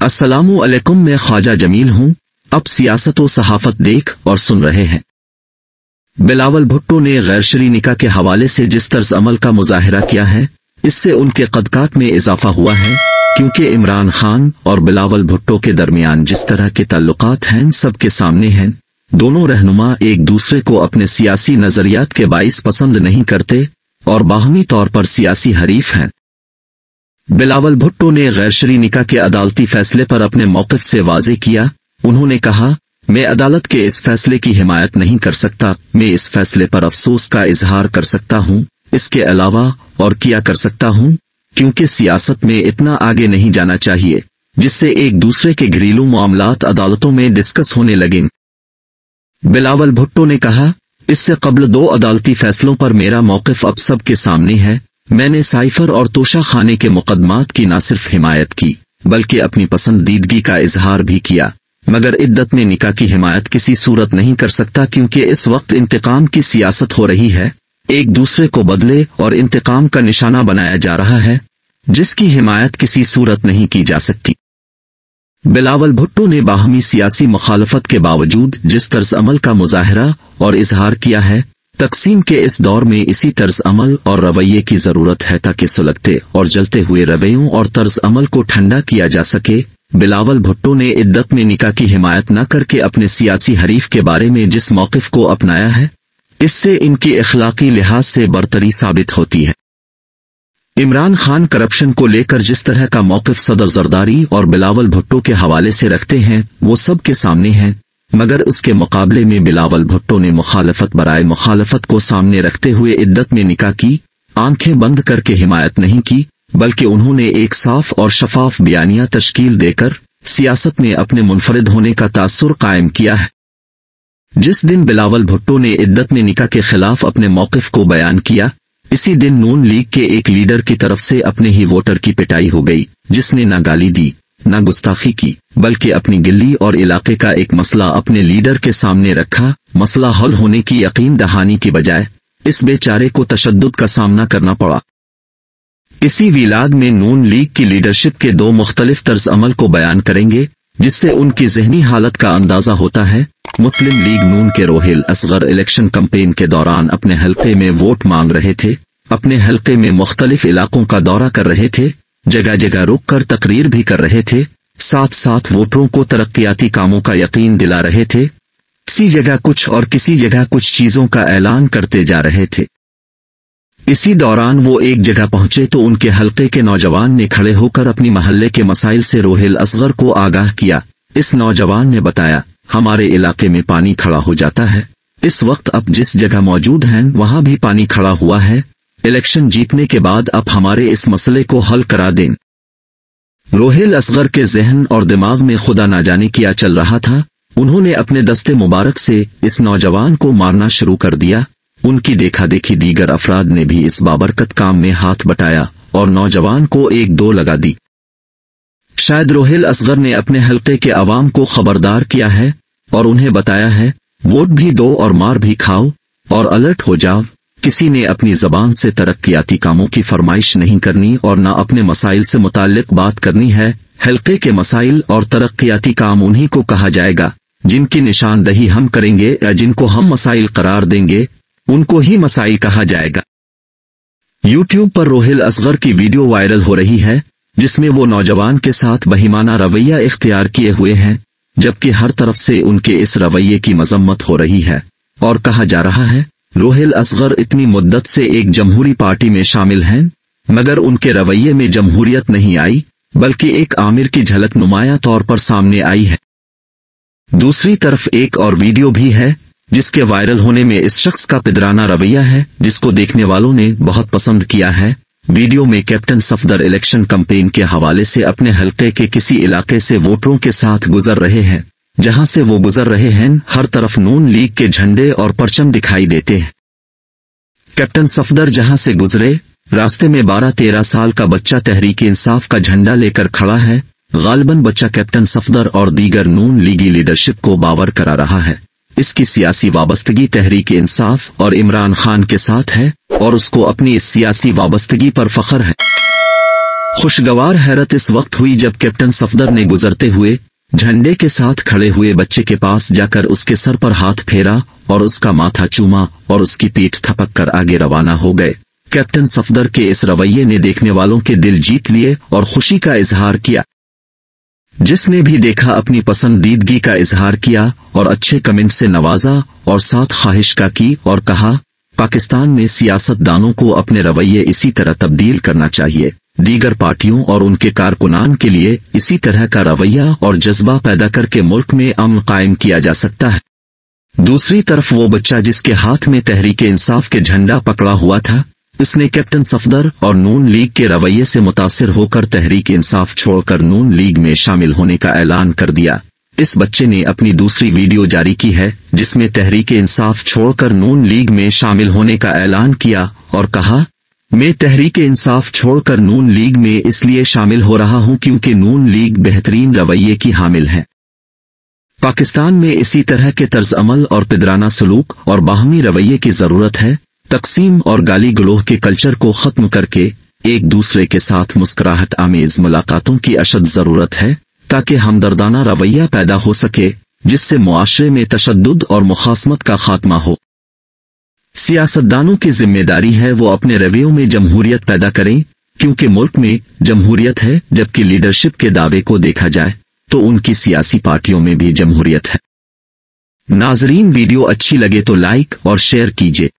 अस्सलामु अलैकुम, मैं ख्वाजा जमील हूँ। अब सियासत व सहाफत देख और सुन रहे हैं। बिलावल भुट्टो ने गैरशरई निकाह के हवाले से जिस तर्ज अमल का मुजाहिरा किया है, इससे उनके कदकात में इजाफा हुआ है, क्योंकि इमरान खान और बिलावल भुट्टो के दरमियान जिस तरह के ताल्लुकात हैं सबके सामने हैं। दोनों रहनुमा एक दूसरे को अपने सियासी नजरियात के बाइस पसंद नहीं करते और बाहमी तौर पर सियासी हरीफ हैं। बिलावल भुट्टो ने गैरशरई निकाह के अदालती फैसले पर अपने मौक़िफ़ से वाज़ेह किया। उन्होंने कहा, मैं अदालत के इस फैसले की हिमायत नहीं कर सकता। मैं इस फैसले पर अफसोस का इजहार कर सकता हूँ, इसके अलावा और क्या कर सकता हूँ, क्योंकि सियासत में इतना आगे नहीं जाना चाहिए जिससे एक दूसरे के घरेलू मामलात अदालतों में डिस्कस होने लगें। बिलावल भुट्टो ने कहा, इससे कबल 2 अदालती फैसलों पर मेरा मौक़िफ़ अब सब के सामने है। मैंने साइफर और तोशा खाने के मुकदमात की न सिर्फ हिमायत की बल्कि अपनी पसंदीदगी का इजहार भी किया, मगर इद्दत में निकाह की हिमायत किसी सूरत नहीं कर सकता, क्योंकि इस वक्त इंतकाम की सियासत हो रही है। एक दूसरे को बदले और इंतकाम का निशाना बनाया जा रहा है, जिसकी हिमायत किसी सूरत नहीं की जा सकती। बिलावल भुट्टो ने बाहमी सियासी मुखालफत के बावजूद जिस तर्ज अमल का मुजाहिरा और इजहार किया है, तकसीम के इस दौर में इसी तर्ज अमल और रवैये की जरूरत है ताकि सुलगते और जलते हुए रवैयों और तर्ज अमल को ठंडा किया जा सके। बिलावल भुट्टो ने इद्दत में निकाह की हिमायत न करके अपने सियासी हरीफ के बारे में जिस मौक़िफ़ को अपनाया है, इससे इनकी इखलाकी लिहाज से बरतरी साबित होती है। इमरान खान करप्शन को लेकर जिस तरह का मौक़िफ़ सदर जरदारी और बिलावल भुट्टो के हवाले से रखते हैं वो सब के सामने है, मगर उसके मुकाबले में बिलावल भुट्टो ने मुखालफत बराए मुखालफत को सामने रखते हुए इद्दत में निकाह की आंखें बंद करके हिमायत नहीं की, बल्कि उन्होंने एक साफ और शफाफ बयानिया तश्कील देकर सियासत में अपने मुनफरिद होने का तासुर कायम किया है। जिस दिन बिलावल भुट्टो ने इद्दत में निकाह के खिलाफ अपने मौक़िफ़ को बयान किया, इसी दिन नून लीग के एक लीडर की तरफ से अपने ही वोटर की पिटाई हो गई, जिसने न गाली दी न गुस्ताखी की, बल्कि अपनी गिल्ली और इलाके का एक मसला अपने लीडर के सामने रखा। मसला हल होने की यकीन दहानी की बजाय इस बेचारे को तशद्दुद का सामना करना पड़ा। इसी विलाद में नून लीग की लीडरशिप के 2 मुख्तलिफ तर्ज अमल को बयान करेंगे, जिससे उनकी ज़हनी हालत का अंदाजा होता है। मुस्लिम लीग नून के रोहिल असगर इलेक्शन कैंपेन के दौरान अपने हल्के में वोट मांग रहे थे, अपने हल्के में मुख्तलिफ इलाकों का दौरा कर रहे थे, जगह जगह रुक कर तकरीर भी कर रहे थे, साथ साथ वोटरों को तरक्याती कामों का यकीन दिला रहे थे। किसी जगह कुछ और किसी जगह कुछ चीजों का ऐलान करते जा रहे थे। इसी दौरान वो एक जगह पहुंचे तो उनके हल्के के नौजवान ने खड़े होकर अपनी महल्ले के मसाइल से रोहिल असगर को आगाह किया। इस नौजवान ने बताया, हमारे इलाके में पानी खड़ा हो जाता है, इस वक्त अब जिस जगह मौजूद हैं वहां भी पानी खड़ा हुआ है। इलेक्शन जीतने के बाद अब हमारे इस मसले को हल करा दें। रोहिल असगर के जहन और दिमाग में खुदा ना जाने क्या चल रहा था। उन्होंने अपने दस्ते मुबारक से इस नौजवान को मारना शुरू कर दिया। उनकी देखा देखी दीगर अफराद ने भी इस बाबरकत काम में हाथ बटाया और नौजवान को 1-2 लगा दी। शायद रोहिल असगर ने अपने हल्के के अवाम को खबरदार किया है और उन्हें बताया है, वोट भी दो और मार भी खाओ और अलर्ट हो जाओ। किसी ने अपनी जबान से तरक्याती कामों की फरमाइश नहीं करनी और न अपने मसाइल से मुताल्लिक बात करनी है। हल्के के मसाइल और तरक्याती काम उन्हीं को कहा जाएगा जिनकी निशानदही हम करेंगे या जिनको हम मसाइल करार देंगे, उनको ही मसाइल कहा जाएगा। यूट्यूब पर रोहिल असगर की वीडियो वायरल हो रही है, जिसमें वो नौजवान के साथ बहिमाना रवैया इख्तियार किए हुए हैं, जबकि हर तरफ से उनके इस रवैये की मजम्मत हो रही है और कहा जा रहा है, रोहिल असगर इतनी मुद्दत से एक जमहूरी पार्टी में शामिल हैं, मगर उनके रवैये में जमहूरियत नहीं आई, बल्कि एक आमिर की झलक नुमाया तौर पर सामने आई है। दूसरी तरफ एक और वीडियो भी है जिसके वायरल होने में इस शख्स का पिदराना रवैया है, जिसको देखने वालों ने बहुत पसंद किया है। वीडियो में कैप्टन सफदर इलेक्शन कैंपेन के हवाले से अपने हल्के के किसी इलाके से वोटरों के साथ गुजर रहे हैं। जहां से वो गुजर रहे हैं हर तरफ नून लीग के झंडे और परचम दिखाई देते हैं। कैप्टन सफदर जहां से गुजरे, रास्ते में 12-13 साल का बच्चा तहरीक इंसाफ का झंडा लेकर खड़ा है। गालिबन बच्चा कैप्टन सफदर और दीगर नून लीगी लीडरशिप को बावर करा रहा है। इसकी सियासी वाबस्तगी तहरीक इंसाफ और इमरान खान के साथ है और उसको अपनी इस सियासी वाबस्तगी पर फख्र है। खुशगवार हैरत इस वक्त हुई जब कैप्टन सफदर ने गुजरते हुए झंडे के साथ खड़े हुए बच्चे के पास जाकर उसके सर पर हाथ फेरा और उसका माथा चूमा और उसकी पीठ थपक कर आगे रवाना हो गए। कैप्टन सफदर के इस रवैये ने देखने वालों के दिल जीत लिए और खुशी का इजहार किया। जिसने भी देखा अपनी पसंदीदगी का इजहार किया और अच्छे कमेंट से नवाजा और साथ ख्वाहिश का की और कहा, पाकिस्तान में सियासतदानों को अपने रवैये इसी तरह तब्दील करना चाहिए। दीगर पार्टियों और उनके कारकुनान के लिए इसी तरह का रवैया और जज्बा पैदा करके मुल्क में अमन कायम किया जा सकता है। दूसरी तरफ वो बच्चा जिसके हाथ में तहरीक इंसाफ के झंडा पकड़ा हुआ था, इसने कैप्टन सफदर और नून लीग के रवैये से मुतासिर होकर तहरीक इंसाफ छोड़कर नून लीग में शामिल होने का ऐलान कर दिया। इस बच्चे ने अपनी दूसरी वीडियो जारी की है जिसमें तहरीक इंसाफ छोड़कर नून लीग में शामिल होने का ऐलान किया और कहा, मैं तहरीक इंसाफ छोड़कर नून लीग में इसलिए शामिल हो रहा हूं क्योंकि नून लीग बेहतरीन रवैये की हामिल है। पाकिस्तान में इसी तरह के तर्ज अमल और पिदराना सलूक और बाहमी रवैये की जरूरत है। तकसीम और गाली गलोह के कल्चर को खत्म करके एक दूसरे के साथ मुस्कुराहट आमेज मुलाकातों की अशद जरूरत है ताकि हमदर्दाना रवैया पैदा हो सके जिससे मुआशरे में तशद्दुद और मुखासमत का खात्मा हो। सियासतदानों की जिम्मेदारी है वो अपने रवैयों में जमहूरियत पैदा करें, क्योंकि मुल्क में जमहूरियत है। जबकि लीडरशिप के दावे को देखा जाए तो उनकी सियासी पार्टियों में भी जमहूरियत है। नाजरीन, वीडियो अच्छी लगे तो लाइक और शेयर कीजिए।